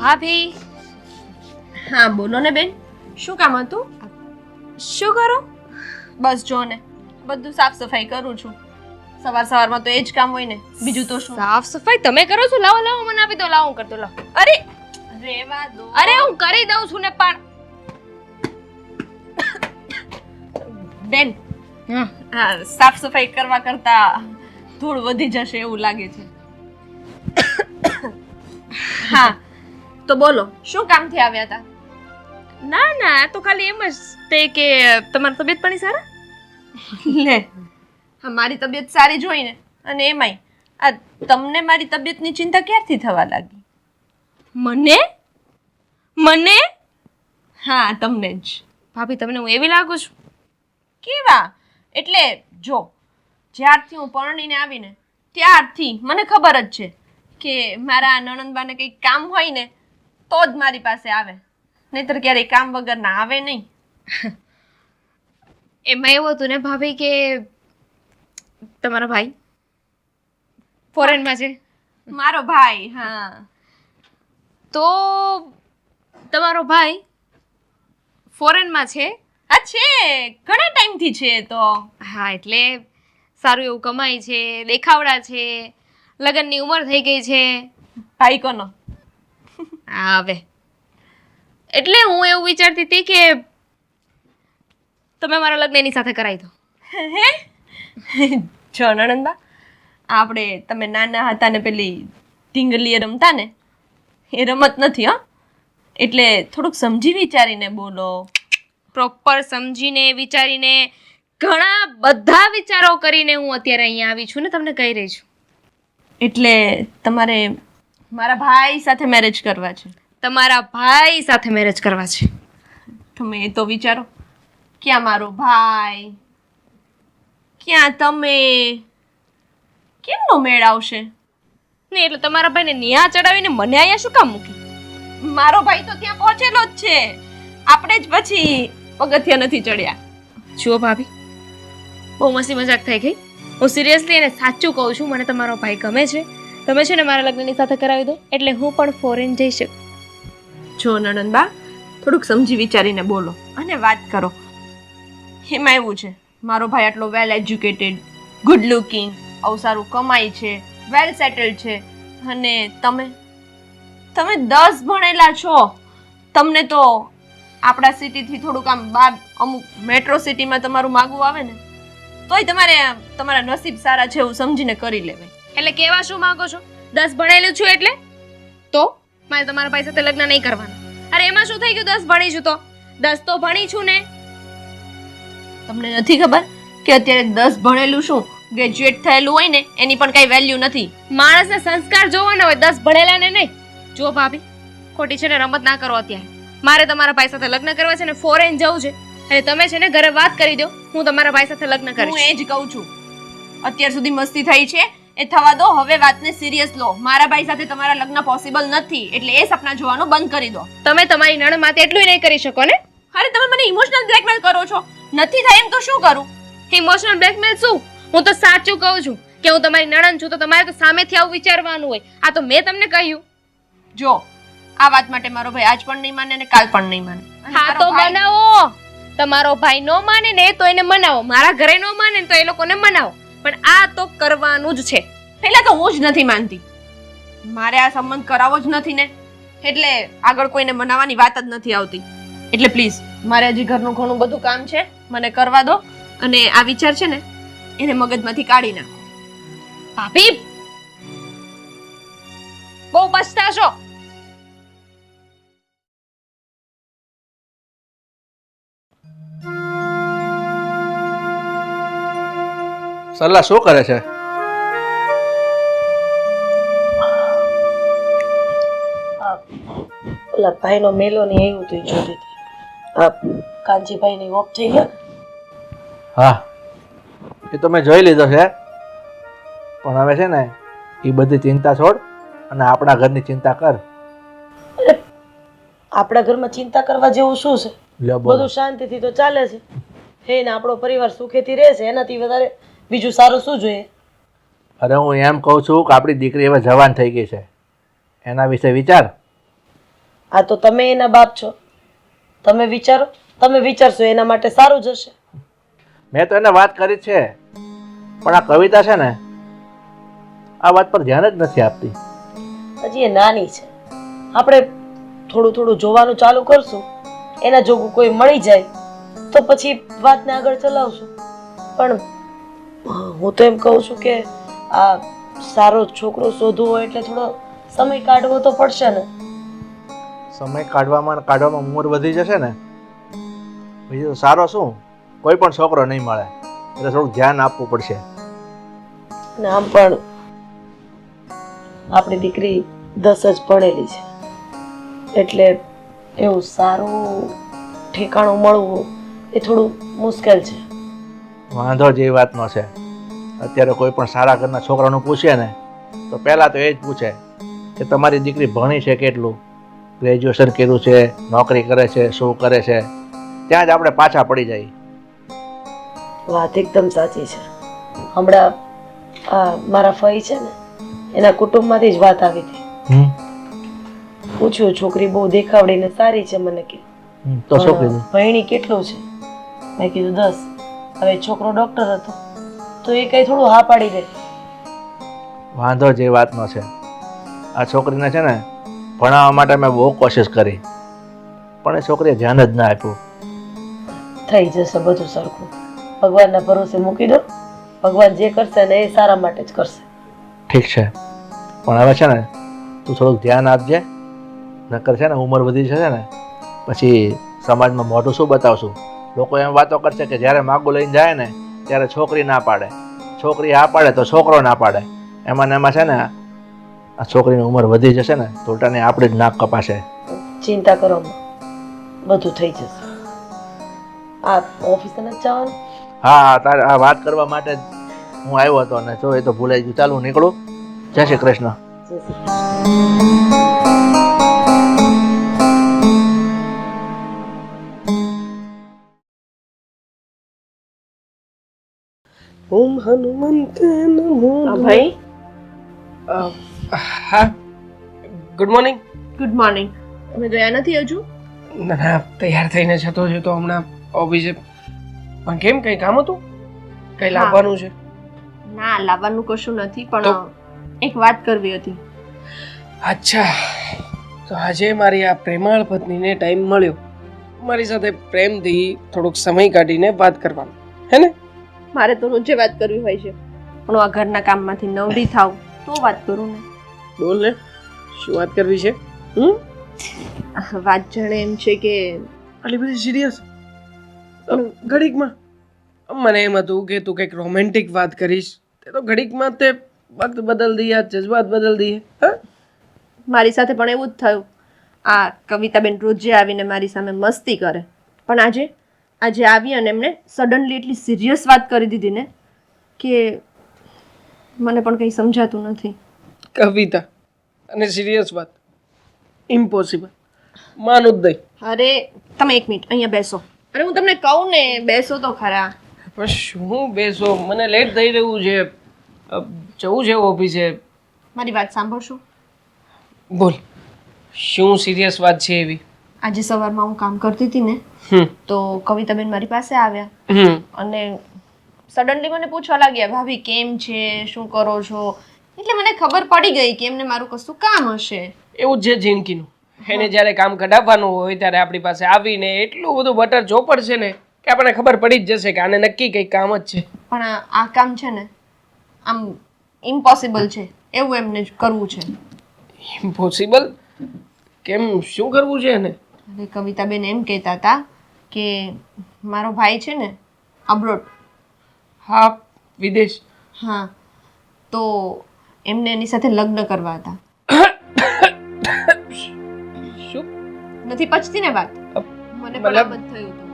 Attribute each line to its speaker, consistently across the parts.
Speaker 1: ભાભી.
Speaker 2: હા બોલો ને બેન, શું કામ હતું?
Speaker 1: શું કરો?
Speaker 2: બસ જો ને બધું સાફ સફાઈ કરું છું. સવારમાં તો એ જ કામ હોય ને, બીજું તો શું.
Speaker 1: સાફ સફાઈ તમે કરો છો? લાવો લાવો મને આપી દો. લાવો હું કરી દઉં. લાવો.
Speaker 2: અરે રેવા દો.
Speaker 1: અરે હું કરી દઉં છું ને પણ.
Speaker 2: બેન હા, સાફ સફાઈ કરવા કરતા ધૂળ વધી જશે એવું લાગે છે. હા તો બોલો, શું કામથી આવ્યા હતા?
Speaker 1: ના ના, આ તો ખાલી એમ જ તે કે તમારી તબિયત પાણી સારા?
Speaker 2: લે હા, મારી તબિયત સારી જ હોય ને. અને એમાંય આ તમને મારી તબિયતની ચિંતા ક્યારથી થવા લાગી?
Speaker 1: મને? મને?
Speaker 2: હા તમને જ.
Speaker 1: ભાભી તમને હું એવી લાગુ છું?
Speaker 2: કેવા એટલે જો, જ્યારથી હું પરણીને આવીને ત્યારથી મને ખબર જ છે કે મારા નણંદબાને કંઈક કામ હોય ને તો જ મારી પાસે આવે, નહીતર ક્યારેય કામ વગર ના આવે નહીં.
Speaker 1: એમાં એવું હતું ને ભાભી કે તમારો ભાઈ ફોરેનમાં છે.
Speaker 2: મારો ભાઈ? હા
Speaker 1: તો તમારો ભાઈ ફોરેનમાં છે?
Speaker 2: હા છે, ઘણા ટાઈમથી છે. તો
Speaker 1: હા એટલે સારું એવું કમાય છે, દેખાવડા છે, લગ્નની ઉંમર થઈ ગઈ છે.
Speaker 2: ભાઈ કોનો?
Speaker 1: હા હવે એટલે હું એવું વિચારતી હતી કે તમે મારા લગ્ન એની સાથે કરાવી દો.
Speaker 2: હે જો નણંદબા, આપણે તમે નાના હતા ને પેલી ઢીંગલીએ રમતા ને એ રમત નથી હો, એટલે થોડુંક સમજી વિચારીને બોલો.
Speaker 1: પ્રોપર સમજીને વિચારીને ઘણા બધા વિચારો કરીને હું અત્યારે અહીંયા આવી છું ને તમને કહી રહી છું.
Speaker 2: એટલે તમારે મારા ભાઈ સાથે મેરેજ કરવા છે?
Speaker 1: તમારા ભાઈ સાથે મેરેજ કરવા છે.
Speaker 2: તમે એ તો વિચારો, ક્યાં મારો ભાઈ, ક્યાં તમે, કેમનો મેળ આવશે?
Speaker 1: ને એટલે તમારા ભાઈને ન્યા ચડાવીને મને અહીંયા શું કામ મૂકી?
Speaker 2: મારો ભાઈ તો ત્યાં પહોંચેલો જ છે, આપણે જ પછી પગથિયા નથી ચડ્યા.
Speaker 1: જુઓ ભાભી, બહુ મસ્તી મજાક થઈ ગઈ. હું સિરિયસલી એને સાચું કહું છું, મને તમારો ભાઈ ગમે છે. તમે છે ને મારા લગ્નની સાથે કરાવી દો એટલે હું પણ ફોરેન જઈ શકું.
Speaker 2: જો નણંદબા, થોડુંક સમજી વિચારીને બોલો અને વાત કરો. એમાં એવું છે, મારો ભાઈ આટલો વેલ એજ્યુકેટેડ, ગુડ લુકિંગ, આવું સારું કમાય છે, વેલ સેટલ્ડ છે. અને તમે 10 ભણેલા છો. તમને તો આપણા સિટીથી થોડુંક આમ બહાર અમુક મેટ્રો સિટીમાં તમારું માગવું આવે ને તોય તમારે તમારા નસીબ સારા છે એવું સમજીને કરી લેવાય.
Speaker 1: એટલે કેવા શું માંગો છો? 10 ભણેલું છું એટલે તો મારે તમારા ભાઈ સાથે લગ્ન નહીં કરવાના. અરે એમાં શું થઈ ગયું? 10 ભણી છું તો 10 તો ભણી છું ને.
Speaker 2: તમને નથી ખબર કે અત્યારે 10 ભણેલું શું ગ્રેજ્યુએટ થયેલું હોય ને એની પણ કઈ વેલ્યુ નથી.
Speaker 1: માણસને સંસ્કાર જોવાના હોય, 10 ભણેલાને નહીં. જો ભાભી, ખોટી છે ને રમત ના કરો અત્યારે. મારે તમારા ભાઈ સાથે લગ્ન કરવા છે ને ફોરેન જવું છે, અને તમે છે ને ઘરે વાત કરી દો, હું તમારા ભાઈ સાથે લગ્ન કરીશ.
Speaker 2: હું એ જ કહું છું, અત્યાર સુધી મસ્તી થઈ છે એ થવા દો, હવે વાતને સિરિયસ લો. મારા ભાઈ સાથે તમારા લગ્ન પોસિબલ નથી, એટલે એ સપના જોવાનું બંધ કરી દો.
Speaker 1: તમે તમારી નણંદ માટે એટલું નહીં કરી શકો ને.
Speaker 2: અરે તમે મને ઇમોશનલ બ્લેકમેલ કરો છો. નથી થાય એમ તો શું કરું?
Speaker 1: ઇમોશનલ બ્લેકમેલ શું? હું તો સાચું કહું છું કે હું તમારી નણંદ છું, તો તમારે તો સામેથી આવું વિચારવાનું હોય. આ તો મેં તમને કહ્યું.
Speaker 2: જો આ વાત માટે મારો ભાઈ આજ પણ નહીં માને અને કાલ પણ નહીં માને.
Speaker 1: હા તો મનાવો. તમારો ભાઈ નો માને ને તો એને મનાવો, મારા ઘરે નો માને તો એ લોકોને મનાવો, પણ આ તો કરવાનું જ છે.
Speaker 2: પહેલા તો હું જ નથી માનતી, મારે આ સંબંધ કરાવવો જ નથી ને, એટલે આગળ કોઈને મનાવવાની વાત જ નથી આવતી. એટલે પ્લીઝ મારે હજી ઘરનું ઘણું બધું કામ છે, મને કરવા દો. અને આ વિચાર છે ને એને મગજમાંથી કાઢી નાખો.
Speaker 1: ભાભી બહુ પછતાશો.
Speaker 3: સરલા શું કરે છે?
Speaker 4: ઓલા ભાઈનો મેલો ની આવ્યું હતું જોતી હતી. કાનજીભાઈ ની ઓફ થઈ ગયા.
Speaker 3: હા એ તો મેં જોઈ લીધો છે, પણ હવે છે ને એ બધી ચિંતા છોડ અને આપણા ઘરની ચિંતા કર.
Speaker 4: આપણા ઘરમાં ચિંતા કરવા જેવું શું છે?
Speaker 3: લ્યો બોલો.
Speaker 4: બધું શાંતિથી તો ચાલે છે. હે ને આપણો પરિવાર સુખેથી રહેશે, એનાથી વધારે બીજું સારું શું જોઈએ?
Speaker 3: અરે હું એમ કહું છું કે આપણી દીકરી હવે જવાન થઈ ગઈ છે, એના વિશે વિચાર.
Speaker 4: આ તો તમે એના બાપ છો, તમે વિચારો, તમે વિચારશો એના માટે સારું જ હશે.
Speaker 3: મેં તો એને વાત કરી જ છે, પણ આ કવિતા છે ને આ વાત પર ધ્યાન જ નથી આપતી.
Speaker 4: હજી એ નાની છે, આપણે થોડું થોડું જોવાનું ચાલુ કરશું, એના જોગું કોઈ મળી જાય તો પછી વાતને આગળ ચલાવશું. પણ હું તો એમ કહું છું કે આ સારો છોકરો શોધવો હોય એટલે થોડો સમય કાઢવો તો પડશે ને.
Speaker 3: સમય કાઢવામાં ઉંમર વધી જશે ને, બીજું તો સારો શું, કોઈ પણ છોકરો નહીં મળે, એટલે થોડું ધ્યાન આપવું પડશે.
Speaker 4: અને આમ પણ આપણી દીકરી 10 જ ભણેલી છે, એટલે એવું સારું ઠેકાણું મળવું એ થોડું મુશ્કેલ છે.
Speaker 3: વાંધો જ એ વાતનો છે. અત્યારે કોઈ પણ સારા ઘરના છોકરાનું પૂછે ને તો પહેલાં તો એ જ પૂછે કે તમારી દીકરી ભણી છે કેટલું, ગ્રેજ્યુએશન કર્યું છે, નોકરી કરે છે, શું કરે છે, ત્યાં જ આપણે પાછા પડી જઈએ.
Speaker 4: વાત એકદમ સાચી છે. હમણાં આ મારા ફઈ છે ને, એના કુટુંબમાંથી જ વાત આવી હતી. પૂછ્યું, છોકરી બહુ દેખાવડી ને સારી છે, મને કે
Speaker 3: તો શું કીધું?
Speaker 4: ભણી કેટલું છે? મેં કીધું 10. હવે છોકરો ડોક્ટર હતો તો એ કઈ થોડું હા પાડી દે.
Speaker 3: વાંધો જ એ વાતનો છે. આ છોકરીને છે ને ભણાવવા માટે મેં બહુ કોશિશ કરી, પણ એ છોકરીએ ધ્યાન જ ના આપ્યું.
Speaker 4: થઈ જશે બધું સરખું, ભગવાનના ભરોસે મૂકી દો. ભગવાન જે કરશે ને એ સારા માટે જ કરશે.
Speaker 3: ઠીક છે, પણ હવે છે ને તું થોડુંક ધ્યાન આપજે, નકર છે ને ઉંમર વધી જશે ને પછી સમાજમાં મોઢું શું બતાવશું? લોકો એમ વાતો કરશે કે જ્યારે માગું લઈને જાય ને ત્યારે છોકરી ના પાડે, છોકરી હા પાડે તો છોકરો ના પાડે. એમાં ને એમાં છે ને આ છોકરીની ઉંમર વધી જશે ને તો ઉલટાને આપણી જ નાક કપાશે.
Speaker 4: ચિંતા કરો માં, બધું થઈ જશે. આ ઓફિસે નથી જવાનું?
Speaker 3: હા, તારે આ વાત કરવા માટે જ હું આવ્યો હતો ને જો એ તો ભૂલાઈ ગયું. ચાલો નીકળું. જય શ્રી કૃષ્ણ.
Speaker 4: જય શ્રી કૃષ્ણ. ઓમ હનુમંતે નમો.
Speaker 2: ભાઈ,
Speaker 5: હા, ગુડ મોર્નિંગ.
Speaker 2: Good morning. તમે ગયા નથી હજુ?
Speaker 5: ના ના, તૈયાર થઈને જતો જ હતો હમણાં ઓફિસે. પણ કેમ, કંઈ કામ હતું? કંઈ લાવવાનું છે?
Speaker 2: ના, લાવવાનું કશું નથી, પણ એક વાત કરવી હતી.
Speaker 5: અચ્છા, તો આજે મારી આ પ્રેમાળ પત્નીને ટાઈમ મળ્યો મારી સાથે પ્રેમથી થોડોક સમય કાઢીને વાત કરવાનો, હે ને?
Speaker 2: મારે તો રોજે વાત કરવી હોય છે, પણ હું આ ઘરના કામમાંથી નવરી થાવ તો વાત કરું ને.
Speaker 5: બોલ ને, શું વાત કરવી છે?
Speaker 2: વાત જાણે એમ છે કે
Speaker 5: આટલી બધી સિરિયસ ઘડીકમાં? મને એમ હતું કે તું કંઈક રોમેન્ટિક વાત કરીશ, તે તો ઘડીકમાં તે વક્ત બદલ દિયા, જજ્બાત બદલ દિયે. હા,
Speaker 2: મારી સાથે પણ એવું જ થયું. આ કવિતાબેન રોજે આવીને મારી સામે મસ્તી કરે, પણ આજે આવી અને એમણે સડનલી એટલી સિરિયસ વાત કરી દીધી ને કે મને પણ કંઈ સમજાતું નથી.
Speaker 5: કવિતા અને સિરિયસ વાત ઇમ્પોસિબલ, માનું જ નહીં.
Speaker 2: અરે તમે એક મિનિટ અહીંયા બેસો. અરે હું તમને કહું ને, બેસો તો ખરા.
Speaker 5: પણ શું બેસો, મને લેટ થઈ રહ્યું છે, જવું છે ઓફિસે.
Speaker 2: મારી વાત સાંભળશો?
Speaker 5: બોલ, શું સિરિયસ વાત છે એવી?
Speaker 2: આજે સવારમાં હું કામ કરતી હતી ને તો કવિતાબેન મારી પાસે આવ્યા અને સડનલી મને પૂછવા લાગ્યા, ભાભી કેમ છે, શું કરો છો? એટલે મને ખબર પડી ગઈ કે એમને મારું કશું કામ હશે.
Speaker 5: એવું જ છે જિંદગીનું. એને જ્યારે કામ કઢાવવાનું હોય ત્યારે આપણી પાસે આવીને એટલું બધું બટર ચોપડ છે ને કે આપણને ખબર પડી જ જશે કે આને નક્કી કંઈક કામ જ છે.
Speaker 2: પણ આ કામ છે ને આમ ઇમ્પોસિબલ છે, એવું એમને કરવું છે.
Speaker 5: ઇમ્પોસિબલ? કેમ, શું કરવું છે એને?
Speaker 2: અરે કવિતાબેન એમ કહેતા હતા કે મારો ભાઈ છે ને અબ્રોડ,
Speaker 5: હા, વિદેશ.
Speaker 2: હા, તો એમને એની સાથે લગ્ન કરવા હતા.
Speaker 5: શું?
Speaker 2: નથી પચતી ને વાત? મને પણ આમ જ થયું હતું.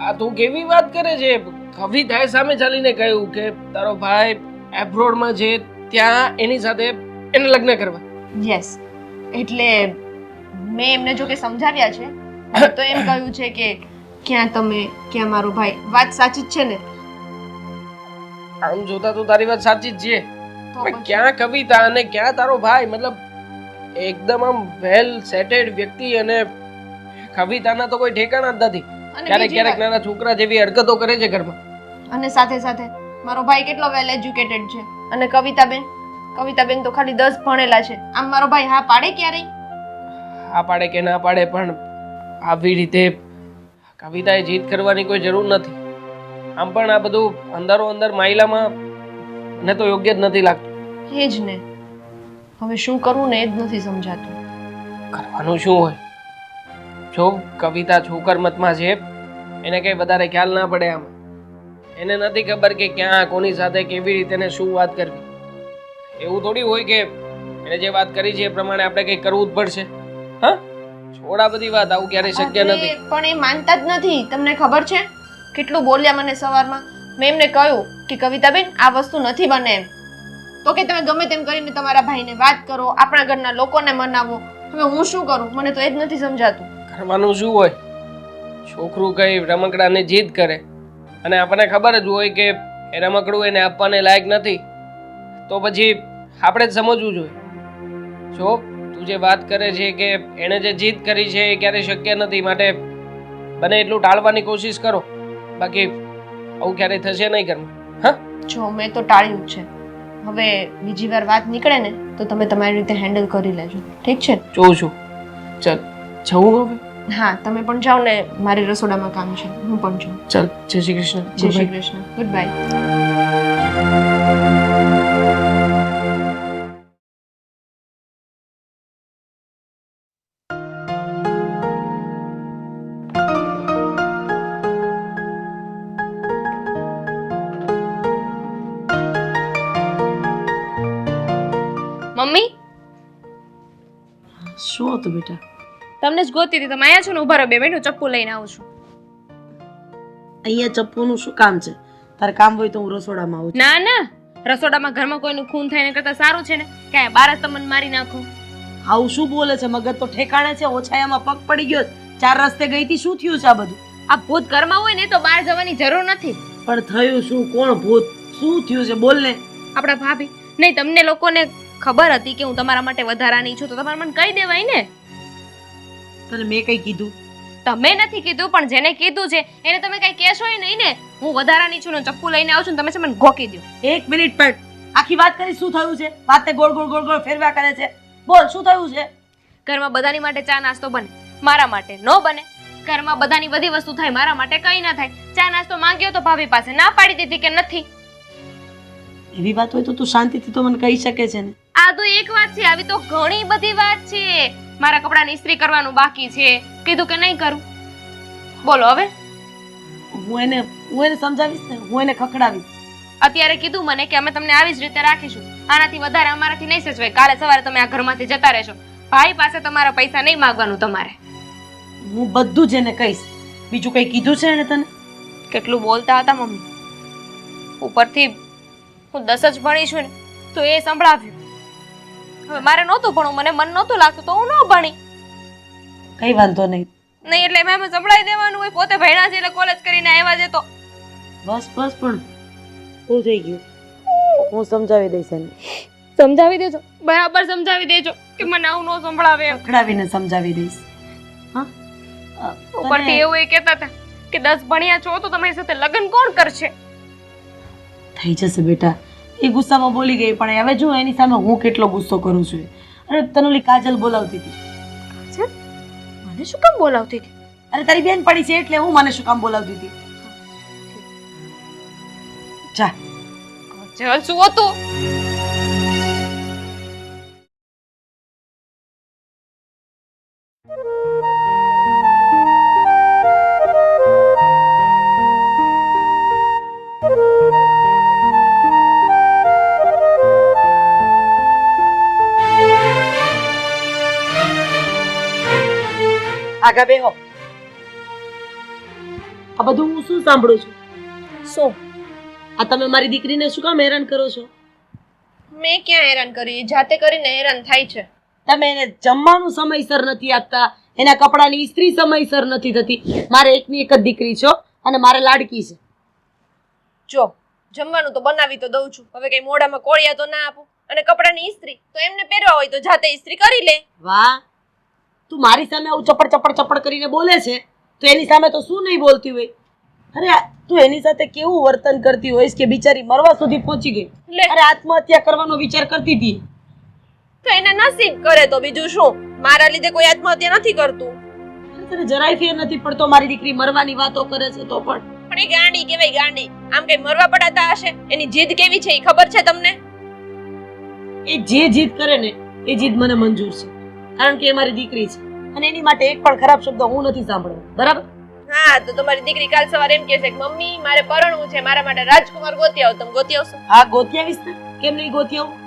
Speaker 5: આ તું કેવી વાત કરે છે? કવિતાએ સામે ચાલીને કહ્યું કે તારો ભાઈ એબ્રોડમાં છે, ત્યાં એની સાથે એને લગ્ન કરવા.
Speaker 2: યસ, એટલે મેં એમને જો કે સમજાવ્યા છે તો એમ કહ્યું છે કે ક્યાં તમે ક્યાં મારો ભાઈ. વાત સાચી જ છે ને?
Speaker 5: આમ જોતા તો તારી વાત સાચી જ છે,
Speaker 2: તો
Speaker 5: પણ
Speaker 2: પછી?
Speaker 5: ક્યાં કવિતા અને ક્યાં તારો ભાઈ? મતલબ એકદમ આમ વેલ સેટેડ વ્યક્તિ અને કવિતાના તો કોઈ ઠેકાણા જ નથી.
Speaker 2: અને
Speaker 5: ક્યારેક
Speaker 2: બીજી
Speaker 5: ક્યારેક
Speaker 2: વાત,
Speaker 5: નાના છોકરા જેવી હરકતો કરે છે ઘરમાં.
Speaker 2: અને સાથે સાથે મારો ભાઈ કેટલો વેલ એજ્યુકેટેડ છે અને કવિતાબેન તો ખાલી 10 ભણેલા છે. આમ મારો ભાઈ હા પાડે ક્યારેય?
Speaker 5: હા પાડે કે ના પાડે, પણ આવી રીતે કવિતાએ જીત કરવાની કોઈ જરૂર નથી. આમ પણ આ બધું અંદરો અંદર માયલામાં મને તો યોગ્ય જ નથી લાગતું.
Speaker 2: એ જ ને, હવે શું કરવું ને એ જ નથી સમજાતું.
Speaker 5: કરવાનું શું હોય? જો કવિતા છોકર મતમાં છે, એને કઈ વધારે ખ્યાલ ના પડે આમાં. એને નથી ખબર કે ક્યાં કોની સાથે કેવી રીતે ને શું વાત કરવી. એવું થોડી હોય કે એને જે વાત કરી છે એ પ્રમાણે આપણે કંઈ કરવું જ પડશે. હા, છોડા બધી વાત, આવું ક્યારેય શક્ય
Speaker 2: અરે,
Speaker 5: નથી.
Speaker 2: પણ એ માનતા જ નથી. તમને ખબર છે કેટલું બોલ્યા મને સવારમાં? મેં એમને કહ્યું કે કવિતાબેન આ વસ્તુ નથી બને એમ. તો કે તમે ગમે તેમ કરીને તમારા ભાઈને વાત કરો, આપણા ઘરના લોકોને મનાવો. હવે હું શું કરું? મને તો એ જ નથી સમજાતું.
Speaker 5: કરવાનું શું હોય? છોકરું કઈ રમકડાને જીદ કરે અને આપણને ખબર જ હોય કે એ રમકડું એને આપવાને લાયક નથી, તો પછી આપણે જ સમજવું જોઈએ. જો તું જે વાત કરે છે કે એણે જે જીદ કરી છે એ ક્યારેય શક્ય નથી, માટે બને એટલું ટાળવાની કોશિશ કરો. બાકી આવું ક્યારેય થશે નહીં ઘરમાં. હા,
Speaker 2: જો મેં તો ટાળ્યું જ છે. હવે બીજી વાર વાત નીકળે ને તો તમે તમારી રીતે હેન્ડલ કરી લેજો. ઠીક છે?
Speaker 5: જોઉં છું. ચાલ જવું હવે.
Speaker 2: હા, તમે પણ જાઓ ને, મારે રસોડામાં કામ છે. હું પણ જાઉં.
Speaker 5: ચાલ, જય શ્રી કૃષ્ણ.
Speaker 2: જય Shri Krishna. Good bye.
Speaker 1: Mummy,
Speaker 4: શું હતું બેટા?
Speaker 1: તમને જ ગોતી હતી. તમે આયા છો ને, ઉભા રહો 2 મિનિટ, હું ચપ્પુ લઈને આવું છું.
Speaker 4: અહીંયા ચપ્પુનું શું કામ છે? તારે કામ હોય તો હું રસોડામાં આવું છું.
Speaker 1: ના ના, રસોડામાં ઘરમાં કોઈનું ખૂન થાય ને કરતા સારું છે ને કે આ બાર જ તમને મારી નાખો.
Speaker 4: આવું શું બોલે છે? મગજ તો ઠેકાણે છે, ઓછાયામાં પગ પડી ગયો છે. 4 રસ્તે ગઈ હતી, શું થયું છે આ બધું?
Speaker 1: આ ભૂત ઘરમાં હોય ને તો બહાર જવાની જરૂર નથી.
Speaker 4: પણ થયું શું? કોણ ભૂત? શું થયું છે? બોલ ને.
Speaker 1: આપણા ભાભી નહીં, તમને લોકોને ખબર હતી કે હું તમારા માટે વધારાની છું તો તમારે મને કહી દેવાય ને.
Speaker 4: તને મેં કઈ કીધું?
Speaker 1: તમે નથી કીધું, પણ જેને કીધું છે એને તમે કઈ કહેશો નહીં ને. હું વધારાની છું ને ચપ્પુ લઈને આવું છું ને તમે છે મને ગોકી દો.
Speaker 4: 1 મિનિટ પણ આખી વાત કરી. શું થયું છે? વાતને ગોળ ગોળ ગોળ ગોળ ફેરવા કરે છે. બોલ, શું થયું છે?
Speaker 1: ઘરમાં બધાની માટે ચા નાસ્તો બને, મારા માટે નો બને. ઘરમાં બધાની બધી વસ્તુ થાય, મારા માટે કઈ ના થાય. ચા નાસ્તો માંગ્યો તો ભાભી પાસે ના પાડી દીધી કે નથી.
Speaker 4: એવી વાત હોય તો તું શાંતિથી તો મને કહી શકે છે ને.
Speaker 1: આ તો એક વાત છે, આવી તો ઘણી બધી વાત છે. મારા કપડાની ઇસ્ત્રી કરવાનું બાકી છે, કીધું કે નહીં કરું. બોલો હવે.
Speaker 4: હું એને સમજાવીશ ને, હું એને ખખડાવીશ.
Speaker 1: અત્યારે કીધું મને કે અમે તમને આવી જ રીતે રાખીશું, આનાથી વધારે અમારાથી નહીં સચવાય. કાલે સવારે તમે આ ઘરમાંથી જતા રહેશો. ભાઈ પાસે તમારા પૈસા નહીં માંગવાનું તમારે.
Speaker 4: હું બધું જ એને કહીશ. બીજું કઈ કીધું છે એને તને?
Speaker 1: કેટલું બોલતા હતા મમ્મી. ઉપરથી હું 10 જ ભણી છું ને તો એ સંભળાવ્યું. હવે મારે નહોતું ભણવું, મને મન નહોતું લાગતું તો હું ન ભણી.
Speaker 4: કઈ વાંધો નહીં.
Speaker 1: નહીં એટલે મેં સંભળાવી દેવાનું હોય. પોતે ભણ્યા છે એટલે કોલેજ કરીને આવ્યા છે તો.
Speaker 4: બસ બસ, પણ શું થઈ ગયું? હું સમજાવી દઈશ એને.
Speaker 1: સમજાવી દેજો, બરાબર સમજાવી દેજો કે મને આવું ન સંભળાવે એમ.
Speaker 4: ખખડાવીને સમજાવી દઈશ. હા,
Speaker 1: ઉપરથી એવું એ કહેતા હતા કે 10 ભણ્યા છો તો તમારી સાથે લગ્ન કોણ કરશે.
Speaker 4: થઈ જશે બેટા. એ ગુસ્સામાં બોલી ગઈ, પણ હવે જો એની સામે હું કેટલો ગુસ્સો કરું છું. અરે તને ઓલી કાજલ બોલાવતી હતી.
Speaker 1: મને શું કામ બોલાવતી હતી?
Speaker 4: અરે તારી બેન પડી છે એટલે હું મને શું કામ બોલાવતી હતી. જા.
Speaker 1: ચલ શું હતું?
Speaker 4: આગા બેહો. આ બધું હું શું સાંભળું છું?
Speaker 2: શું?
Speaker 4: આ તમે મારી દીકરીને શું કામ હેરાન કરો છો?
Speaker 2: મેં ક્યાં હેરાન કરી? જાતે કરીને હેરાન થાય છે.
Speaker 4: તમે એને જમવાનું સમયસર નથી આપતા, એના કપડાની ઇસ્ત્રી સમયસર નથી થતી. મારે એકની એક જ દીકરી છો અને મારે લાડકી છે.
Speaker 2: જો જમવાનું તો બનાવી તો દઉં છું, હવે કઈ મોઢામાં કોળિયા તો ના આપું. અને કપડાની ઇસ્ત્રી તો એમને પહેરવા હોય તો જાતે ઇસ્ત્રી કરી લે.
Speaker 4: વાહ, તું મારી સામે આવું ચપડ કરીને બોલે છે તો એની સામે તો શું નહીં બોલતી હોય? અરે તું એની સાથે કેવું વર્તન કરતી હોઈશ કે બિચારી મરવા સુધી પહોંચી ગઈ.
Speaker 2: લે.
Speaker 4: અરે આત્મહત્યા કરવાનો વિચાર કરતી હતી.
Speaker 2: તો એને નસીબ કરે તો બીજું શું, મારા લીધે કોઈ આત્મહત્યા નથી કરતું.
Speaker 4: અરે તને જરાય ફેર નથી પડતો મારી દીકરી મરવાની વાતો કરે છે તો પણ.
Speaker 2: પણ એ ગાંડી કેવાય ગાંડી, આમ કઈ મરવા પડાતા હશે? એની જીદ કેવી છે એ ખબર છે તમને?
Speaker 4: એ જે જીદ કરે ને એ જીદ મને મંજૂર છે, કારણ કે એ મારી દીકરી છે અને એની માટે એક પણ ખરાબ શબ્દ હું નથી સાંભળવા. બરાબર?
Speaker 2: હા, તો તમારી દીકરી કાલ સવારે એમ કહેશે કે મમ્મી મારે પરણવું છે, મારા માટે રાજકુમાર ગોતી આવો. તમે ગોતી આવશો?
Speaker 4: હા, ગોતી આવીશ ને, કેમ નહીં ગોતી આવું?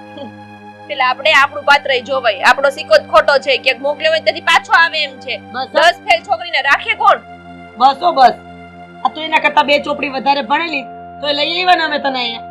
Speaker 2: એટલે આપણે આપણું પાત્ર જોવાય, આપણો સિક્કો જ ખોટો છે, ક્યાંક મોકલ્યો હોય તેથી પાછો આવે એમ છે.
Speaker 4: બસ
Speaker 2: 10 ફેલ છોકરીને રાખે કોણ?
Speaker 4: બસ આ તો એના કરતા 2 ચોપડી વધારે ભણેલી તો એ લઈ લેવાના અમે તને અહીંયા.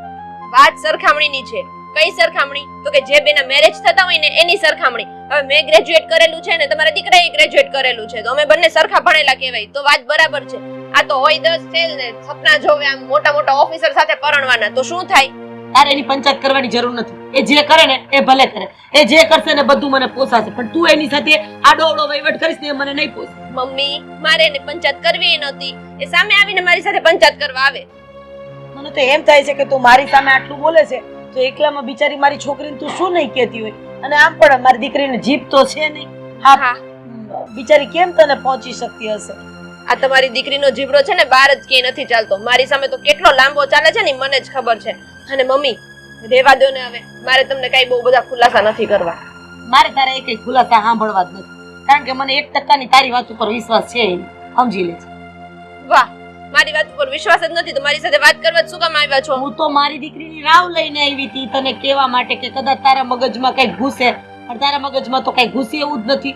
Speaker 2: વાત સરખામણીની છે. કઈ સરખામણી? તો કે જે બેના મેરેજ થતા હોય ને એની સરખામણી. હવે મેં ગ્રેજ્યુએટ કરેલું છે ને તમારા દીકરાએ ગ્રેજ્યુએટ કરેલું છે, તો અમે બંને સરખા ભણેલા કહેવાય, તો વાત બરાબર છે. આ તો હોય 10 ફેલ ને સપના જોવે આમ મોટા મોટા ઓફિસર સાથે પરણવાના, તો શું થાય?
Speaker 4: તારે એની પંચાયત કરવાની જરૂર નથી. એ જે કરે ને એ ભલે કરે, એ જે કરશે ને બધું મને પોસાશે, પણ તું એની સાથે આડો અવળો વહીવટ કરીશ ને એ મને નહીં પોસે.
Speaker 2: મમ્મી મારે એને પંચાયત કરવી નહોતી, એ સામે આવીને મારી સાથે પંચાયત કરવા આવે. મને તો એમ થાય છે કે તું મારી સામે આટલું બોલે છે તો એકલામાં બિચારી મારી છોકરીને તું શું નહીં કહેતી હોય? અને આમ પણ મારી દીકરીને જીભ તો છે નહીં. હા, બિચારી કેમ તને પહોંચી શકતી હશે? આ તમારી દીકરીનો જીભડો છે ને બહાર જ ક્યાંય નથી ચાલતો, મારી સામે તો કેટલો લાંબો ચાલે છે ને મને જ ખબર છે. અને મમ્મી રેવા દો ને, હવે મારે તમને કઈ બહુ બધા ખુલાસા નથી કરવા. મારે તારે એક ખુલાસા સાંભળવા જ નથી, કારણ કે મને 1% તારી વાત ઉપર વિશ્વાસ છે, સમજી લે. વાહ, મારી વાત ઉપર વિશ્વાસ જ નથી તો મારી સાથે વાત કરવા જ શું કામ આવ્યા છો? હું તો મારી દીકરીની રાવ લઈને આવી હતી તને કહેવા માટે કે કદાચ તારા મગજમાં કઈ ઘૂસે, પણ તારા મગજમાં તો કઈ ઘૂસે એવું જ નથી.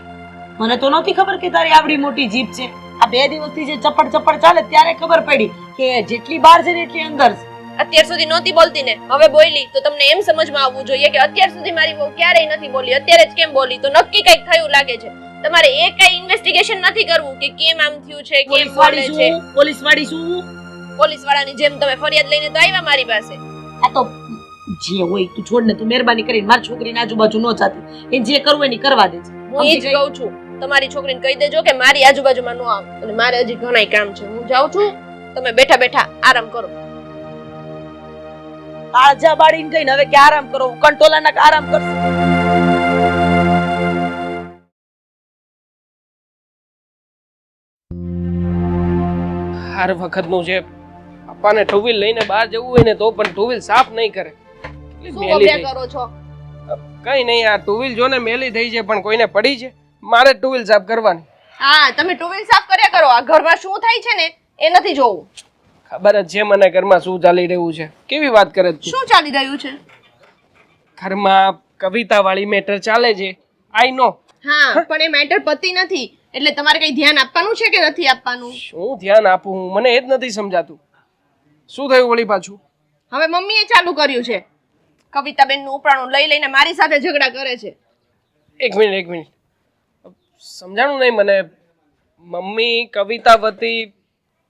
Speaker 2: મને તો નહોતી ખબર કે તારી આવડી મોટી જીભ છે. આ 2 દિવસથી જે ચપડ ચાલે ત્યારે ખબર પડી કે જેટલી બહાર છે ને એટલી અંદર છે. અત્યાર સુધી નહોતી બોલતી ને હવે બોલી તો તમને એમ સમજમાં આવવું જોઈએ કે અત્યાર સુધી મારી બહુ ક્યારેય નથી બોલી, અત્યારે જ કેમ બોલી? તો નક્કી કઈક થયું લાગે છે. તમારે એ કઈ ઇન્વેસ્ટિગેશન નથી કરવું કે કેમ આમ થયું છે, કેમ બોલે છે. પોલીસ વાળી શું? પોલીસ વાળાની જેમ તમે ફરિયાદ લઈને તો આવ્યા મારી પાસે. આ તો જે હોય તું છોડ ને, તું મહેરબાની કરીને મારી છોકરીની આજુબાજુ ન જાતી, એ જે કરવું એની કરવા દે છે. હું એ જ કહું છું, તમારી છોકરીને કહી દેજો કે મારી આજુબાજુમાં ન આવ, અને મારે હજી ઘણાય કામ છે. હું જાઉં છું, તમે બેઠા બેઠા આરામ કરો. તાજા બાળીને કહીને હવે કે આરામ કરો, કંટોલાના આરામ કરશે.
Speaker 5: હર વખતનું છે, પપ્પાને ટુ વ્હીલ લઈને બહાર જવું હોય ને તો પણ ટુ વ્હીલ સાફ નહીં કરે.
Speaker 2: શું બબડ્યા કરો છો?
Speaker 5: કઈ નહીં, આ ટુ વ્હીલ જો ને મેલી થઈ છે પણ કોઈને પડી છે, મારે ટુ વ્હીલ સાફ કરવાની.
Speaker 2: હા, તમે ટુ વ્હીલ સાફ કર્યા કરો, આ ઘરમાં શું થાય છે ને એ નથી જોવું.
Speaker 5: ખબર જ છે મને ઘરમાં શું ચાલી રહ્યું છે. કેવી વાત કરે છે?
Speaker 2: શું ચાલી રહ્યું છે?
Speaker 5: ઘરમાં કવિતા વાળી મેટર ચાલે છે, આઈ નો.
Speaker 2: હા, પણ એ મેટર પતી નથી, એટલે તમારે કઈ ધ્યાન આપવાનું છે કે નથી આપવાનું?
Speaker 5: શું ધ્યાન આપું મને એ જ નથી સમજાતું. શું થયું વળી પાછું?
Speaker 2: હવે મમ્મીએ ચાલુ કર્યું છે, કવિતાબેન નું ઉપરાણું લઈ લઈને મારી સાથે ઝઘડા કરે છે.
Speaker 5: એક મિનિટ, સમજાણું નહીં મને. મમ્મી કવિતા વતી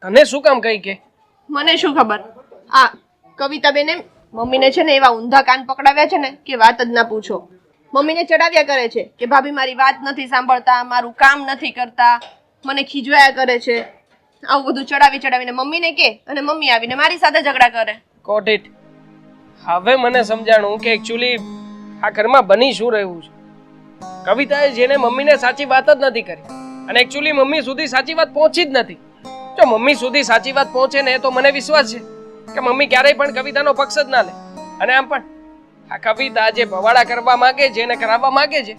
Speaker 5: તને શું કામ કહી કે?
Speaker 2: મને શું ખબર. આ કવિતાબેને મમ્મીને છે ને એવા ઊંધા કાન પકડાવ્યા છે ને કે વાત જ ના પૂછો. મમ્મીને ચડાવ્યા કરે છે કે ભાભી મારી વાત નથી સાંભળતા, મારું કામ નથી કરતા, મને ખીજવાયા કરે છે. આવું બધું ચડાવીને મમ્મીને કે અને મમ્મી આવીને મારી સાથે ઝઘડા કરે.
Speaker 5: Got it. હવે મને સમજાણું કે એકચ્યુઅલી આ ઘરમાં બની શું રહ્યું છે. કવિતાએ જેને મમ્મીને સાચી વાત જ નથી કરી, અને એકચ્યુઅલી મમ્મી સુધી સાચી વાત પહોંચી જ નથી. જો મમ્મી સુધી સાચી વાત પહોંચે ને તો મને વિશ્વાસ છે કે મમ્મી ક્યારેય પણ કવિતાનો પક્ષ જ ના લે. અને આમ પણ આ કવિતા જે ભવાડા કરવા માંગે છે ને કરાવવા માંગે છે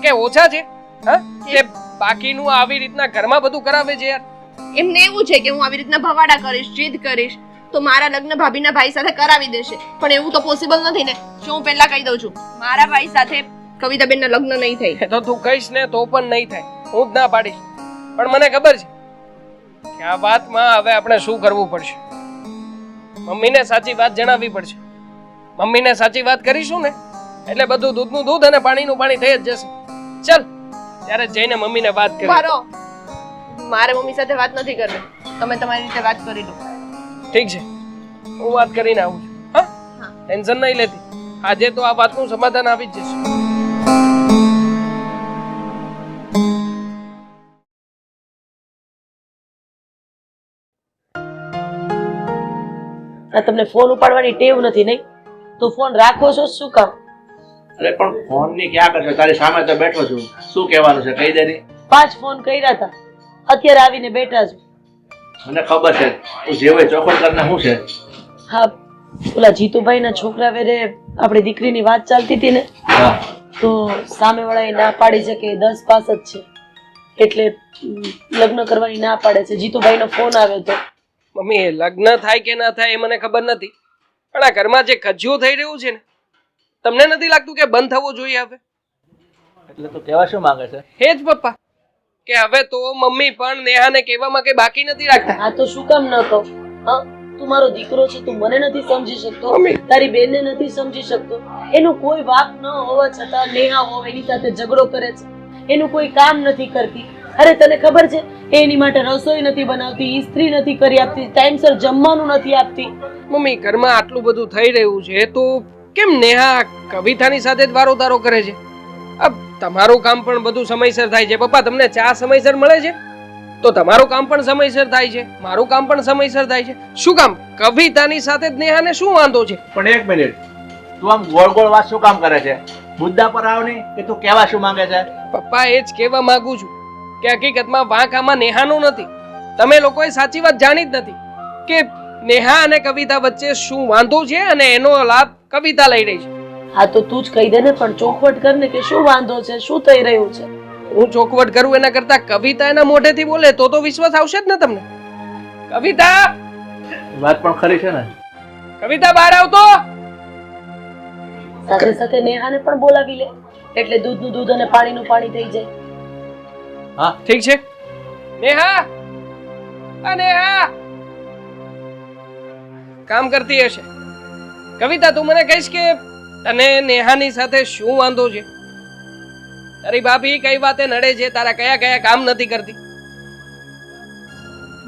Speaker 5: કે ઓછા છે? હા, કે બાકીનું આવી રીતના ઘરમાં બધું કરાવે છે યાર.
Speaker 2: એમને એવું છે કે હું આવી રીતના ભવાડા કરીશ, જીદ કરીશ તો મારા લગ્ન ભાભીના ભાઈ સાથે કરાવી દેશે, પણ એવું તો પોસિબલ નથી ને. જો હું પહેલા કહી દઉં છું, મારા ભાઈ સાથે કવિતાબેનના લગ્ન નહીં થાય.
Speaker 5: તો તું કહીશ ને તો પણ નહીં થાય, હું જ ના પાડીશ. પણ મને ખબર છે કે આ વાતમાં હવે આપણે શું કરવું પડશે. મમ્મીને સાચી વાત જણાવવી પડશે. મમ્મીને સાચી વાત કરીશું ને એટલે બધું દૂધનું દૂધ અને પાણીનું પાણી થઈ જ જશે. ચાલ ત્યારે જઈને મમ્મીને વાત કરી.
Speaker 2: બરો, મારે મમ્મી સાથે વાત નથી કરવી, તમે તમારી રીતે વાત કરી લો.
Speaker 5: ઠીક છે, હું વાત કરીને આવું છું. હા, ટેન્શન નહીં લેતી. આજે તો આ વાતનું સમાધાન આવી જ જશે.
Speaker 4: આ તમને ફોન ઉપાડવાની ટેવ નથી નહીં તો ફોન રાખો છો શું કામ?
Speaker 3: અરે પણ ફોનની ક્યાં કરશો, તારી સામે તો બેઠો છું, શું કહેવાનું છે કહી દે ને.
Speaker 4: 5 ફોન કર્યા હતા, અત્યારે આવીને બેઠા છો.
Speaker 3: મને ખબર છે તું જે હોય ચોખવટ કરીને શું છે.
Speaker 4: હા, ઓલા જીતુભાઈના છોકરા વેરે આપણી દીકરીની વાત ચાલતી હતી ને,
Speaker 3: હા
Speaker 4: તો સામેવાળાએ ના પાડી છે કે 10 પાસ જ છે, એટલે લગ્ન કરવાની ના પાડે છે. જીતુભાઈનો ફોન આવ્યો હતો.
Speaker 5: મમ્મી એ લગ્ન થાય કે ના થાય એ મને ખબર નથી, પણ આ ઘરમાં જે કજિયો થઈ રહ્યું છે ને, તમને નથી લાગતું કે બંધ થવો જોઈએ હવે?
Speaker 3: એટલે તું કહેવા શું માંગે છે?
Speaker 5: હે જ પપ્પા, કે હવે તો મમ્મી પણ નેહાને કહેવામાં કઈ બાકી નથી રાખતા.
Speaker 4: આ તો શું કામ ન કહો? હા, તું મારો દીકરો છે, તું મને નથી સમજી શકતો,
Speaker 5: મમ્મી.
Speaker 4: તારી બેનને નથી સમજી શકતો. એનું કોઈ વાક ન હોવા છતાં નેહા હોવ એની સાથે ઝઘડો કરે છે, એનું કોઈ કામ નથી કરતી. અરે તને ખબર છે એ એની માટે રસોઈ નથી બનાવતી, ઇસ્ત્રી નથી કરી આપતી, ટાઈમસર જમવાનું નથી આપતી.
Speaker 5: મમ્મી ઘરમાં આટલું બધું થઈ રહ્યું છે તો કેમ નેહા કવિતાની સાથે જ વારો તારો કરે છે? આ તમારું કામ પણ બધું સમયસર થાય છે પપ્પા, તમને ચા સમયસર મળે છે તો તમારું કામ પણ સમયસર થાય છે, મારું કામ પણ સમયસર થાય છે. શું કામ કવિતાની સાથે જ નેહાને શું વાંધો છે?
Speaker 3: પણ એક મિનિટ, તું આમ ગોળ ગોળ વાત શું કામ કરે છે? મુદ્દા પર આવ ને કે તું કહેવા શું માંગે છે?
Speaker 5: પપ્પા એ જ કહેવા માંગુ છું કે હકીકતમાં વાંક આમાં નેહાનો નથી. તમે લોકોએ સાચી વાત જાણી જ નથી કે નેહા અને કવિતા વચ્ચે શું વાંધો છે અને એનો લાભ કવિતા લઈ રહી છે.
Speaker 4: હા તો તું જ કહી દે ને, પણ ચોખવટ કર ને કે શું વાંધો છે, શું થઈ રહ્યું છે.
Speaker 5: હું ચોખવટ કરું એના કરતા કવિતા એના મોઢેથી બોલે તો વિશ્વાસ આવશે જ ને તમને. કવિતા,
Speaker 3: વાત પણ ખરી છે ને.
Speaker 5: કવિતા બહાર આવતો.
Speaker 4: સાથે સાથે નેહાને પણ બોલાવી લે, એટલે દૂધનું દૂધ અને પાણીનું પાણી થઈ જાય.
Speaker 3: હા
Speaker 5: ઠીક છે. નેહા, આ નેહા કામ કરતી હશે. કવિતા તું મને કહીશ કે તને નેહાની સાથે શું વાંધો છે? તારી ભાભી કઈ વાતે નડે છે? તારા કયા કયા કામ નથી કરતી?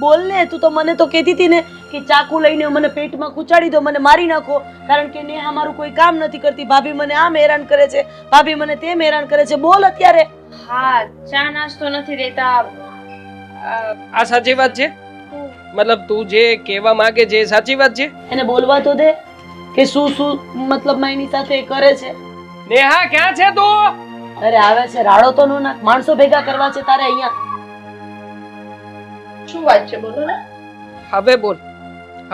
Speaker 4: બોલ ને, તું તો મને તો કહેતી હતી ને કે ચાકુ લઈને મને પેટમાં ખૂંચાડી દો, મને મારી નાખો, કારણ કે નેહા મારું કોઈ કામ નથી કરતી, ભાભી મને આમ હેરાન કરે છે, ભાભી મને તેમ હેરાન કરે છે. બોલ અત્યારે.
Speaker 1: હા, ચા નાસ્તો નથી દેતા.
Speaker 5: આ સાચી વાત છે? મતલબ તું જે કહેવા માંગે છે એ સાચી વાત છે?
Speaker 4: એને બોલવા તો દે કે શું શું મતલબમાં એની સાથે એ કરે છે.
Speaker 5: નેહા ક્યાં છે તું?
Speaker 4: અરે આવે છે, રાડો તો નો નાખ, માણસો ભેગા કરવા છે તારે અહીંયા. શું વાત છે, બોલો ને.
Speaker 5: હવે બોલ,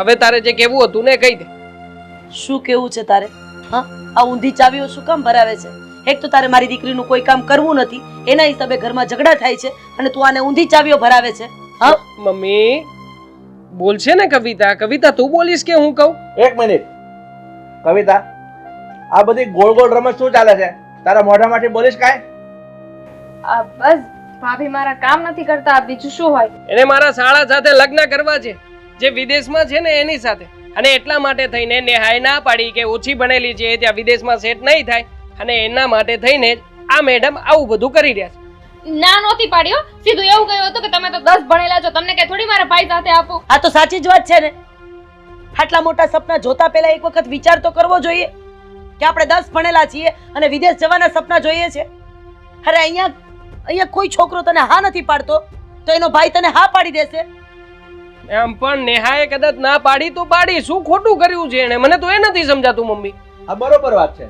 Speaker 5: હવે તારે જે કહેવું હતું ને કહી દે.
Speaker 4: શું કેવું છે તારે? હા, આ ઊંધી ચાવીઓ શું કામ ભરાવે છે? એક તો તારે મારી દીકરીનું કોઈ કામ કરવું નથી, એના હિસાબે ઘરમાં ઝઘડા થાય છે, અને તું આને ઊંધી ચાવીઓ ભરાવે છે. હા
Speaker 5: મમ્મી બોલશે ને કવિતા. કવિતા તું બોલીશ કે હું કહું?
Speaker 3: એક મિનિટ કવિતા, આ બધી ગોળ ગોળ રમત શું ચાલે છે? તારા મોઢામાંથી બોલીશ કાંઈ?
Speaker 1: બસ ભાભી મારા કામ નથી કરતા, બીજું શું હોય.
Speaker 5: એને મારા શાળા સાથે લગ્ન કરવા છે, જે વિદેશમાં છે ને એની સાથે, અને એટલા માટે થઈને નેહાએ ના પાડી કે ઓછી ભણેલી છે, ત્યાં વિદેશમાં સેટ નહીં થાય, અને એના માટે થઈને જ આ મેડમ આવું બધું કરી રહ્યા છે.
Speaker 1: ના નહોતી પાડ્યો, સીધું એવું કહ્યું હતું કે તમે તો 10 ભણેલા છો, તમને કે થોડી મારા ભાઈ સાથે આપો.
Speaker 4: આ તો સાચી જ વાત છે ને. આટલા મોટા સપના જોતા પહેલા એક વખત વિચાર તો કરવો જોઈએ કે આપણે 10 ભણેલા છીએ અને વિદેશ જવાના સપના જોઈએ છે. અરે અહીંયા કોઈ છોકરો તને હા નથી પાડતો તો એનો ભાઈ તને હા પાડી દેશે.
Speaker 5: એમ પણ નેહાએ કદાચ ના પાડી તો પાડી, શું ખોટું કર્યું છે એને? મને તો એ નથી સમજાતું મમ્મી.
Speaker 3: આ બરોબર વાત છે.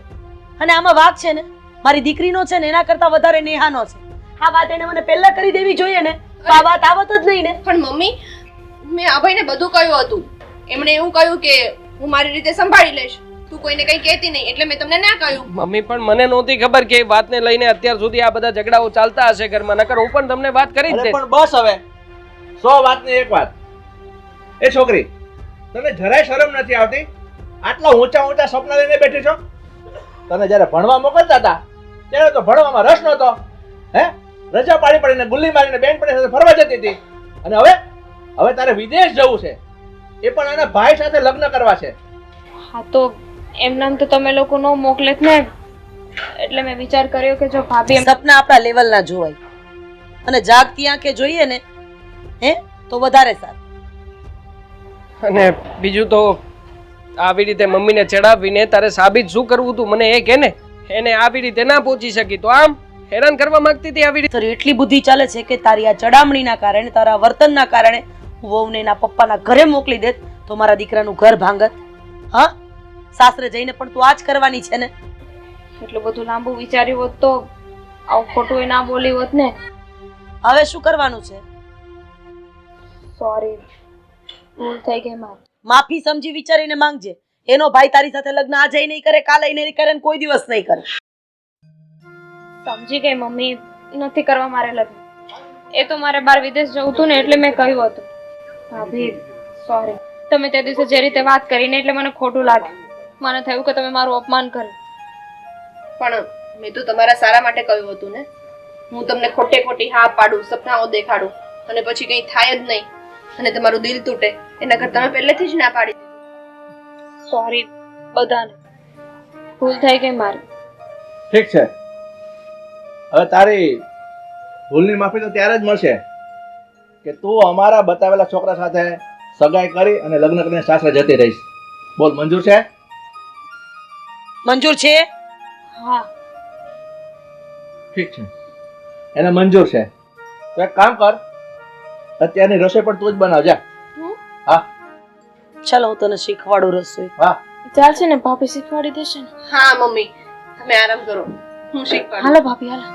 Speaker 4: અને આમાં વાક છે ને મારી દીકરીનો છે ને એના કરતા વધારે નેહાનો છે. આ વાત એને મને પહેલા કરી દેવી જોઈએ ને, તો આ વાત આવત જ નહીં ને.
Speaker 2: પણ મમ્મી, મેં અભયને બધું કહ્યું હતું. એમણે એવું કહ્યું કે હું મારી રીતે સંભાળી લઈશ, તું કોઈને કંઈ કહેતી નહીં, એટલે મેં તમને ના કહ્યું.
Speaker 5: મમ્મી પણ મને નહોતી ખબર કે એ વાતને લઈને અત્યાર સુધી આ બધા ઝઘડાઓ ચાલતા હશે ઘરમાં, નકર હું પણ તમને વાત કરી જ
Speaker 3: અરે
Speaker 5: દે.
Speaker 3: પણ બસ હવે 100 વાતની એક વાત. એ છોકરી, તને જરાય શરમ નથી આવતી? આટલા ઊંચા ઊંચા સપના લઈને બેઠી છો? તને જ્યારે ભણવા મોકલતા હતા ત્યારે તો ભણવામાં રસ નહોતો, હે? રજા પાડી પડીને ગુલ્લી મારીને બેનપણી સાથે ફરવા જતી હતી, અને હવે તારે વિદેશ જવું છે, એ પણ એના ભાઈ સાથે લગ્ન કરવા છે.
Speaker 1: હા તો એમનામ તો તમે લોકો નો મોકલે જ ને, એટલે મેં વિચાર કર્યો કે જો ભાભી
Speaker 4: સપના આપણા લેવલના જોવાય અને જાગતી આંખે જોઈએ ને તો વધારે સારું.
Speaker 5: અને બીજું તો આવી રીતે મમ્મીને ચડાવીને તારે સાબિત શું કરવું હતું મને એ કે ને. એને આવી રીતે ના પહોંચી શકી તો આમ હેરાન કરવા માંગતી હતી આવી રીતે.
Speaker 4: તારી એટલી બુદ્ધિ ચાલે છે કે તારી આ ચડામણીના કારણે, તારા વર્તનના કારણે હું વહુને એના પપ્પાના ઘરે મોકલી દેત તો મારા દીકરાનું ઘર ભાંગત. હા, સાસરે જઈને પણ તું આ જ કરવાની છે ને.
Speaker 1: એટલું બધું લાંબુ વિચાર્યું હોત તો આવું ખોટું એ ના બોલી હોત ને.
Speaker 4: હવે શું કરવાનું છે?
Speaker 1: સોરી, ભૂલ થઈ ગઈ મારી.
Speaker 4: માફી સમજી વિચારીને માંગજે. એનો ભાઈ તારી સાથે લગ્ન આજે નહીં કરે, કાલે નહીં કરે, કોઈ દિવસ નહીં કરે.
Speaker 1: સમજી ગઈ મમ્મી, નથી કરવા મારે લગ્ન. એ તો મારે બહાર વિદેશ જવું હતું ને એટલે મેં કહ્યું હતું. ભાભી સોરી, તમે તે દિવસે જે રીતે વાત કરીને એટલે મને ખોટું લાગ્યું. મને થયું કે તમે મારું અપમાન કર્યું.
Speaker 2: પણ મેં તો તમારા સારા માટે કહ્યું હતું ને. હું તમને ખોટે ખોટી હા પાડું, સપનાઓ દેખાડું અને પછી કંઈ થાય જ નહીં અને તમારું દિલ તૂટે એના કરતાં તમે પહેલેથી જ ના પાડી દીધું.
Speaker 1: સોરી બધાને, ભૂલ થઈ ગઈ મારી.
Speaker 3: ઠીક છે, હવે તારી ભૂલની માફી તો ત્યારે જ મળશે કે તું અમારા બતાવેલા છોકરા સાથે સગાઈ કરી અને લગ્ન કરીને સાસરે જતી રહીશ. બોલ, મંજૂર છે?
Speaker 4: મંજૂર છે?
Speaker 1: હા.
Speaker 3: ઠીક છે, એને મંજૂર છે તો એક કામ કર, અત્યારની રસોઈ પણ તું જ બનાવજે. હા
Speaker 4: ચાલો હું તને શીખવાડું રસોઈ.
Speaker 3: હા
Speaker 1: ચાલશે ને, ભાભી શીખવાડી દેશે ને.
Speaker 2: હા મમ્મી, તમે આરામ કરો, હું શીખવાડું.
Speaker 1: હાલો ભાભી હાલો.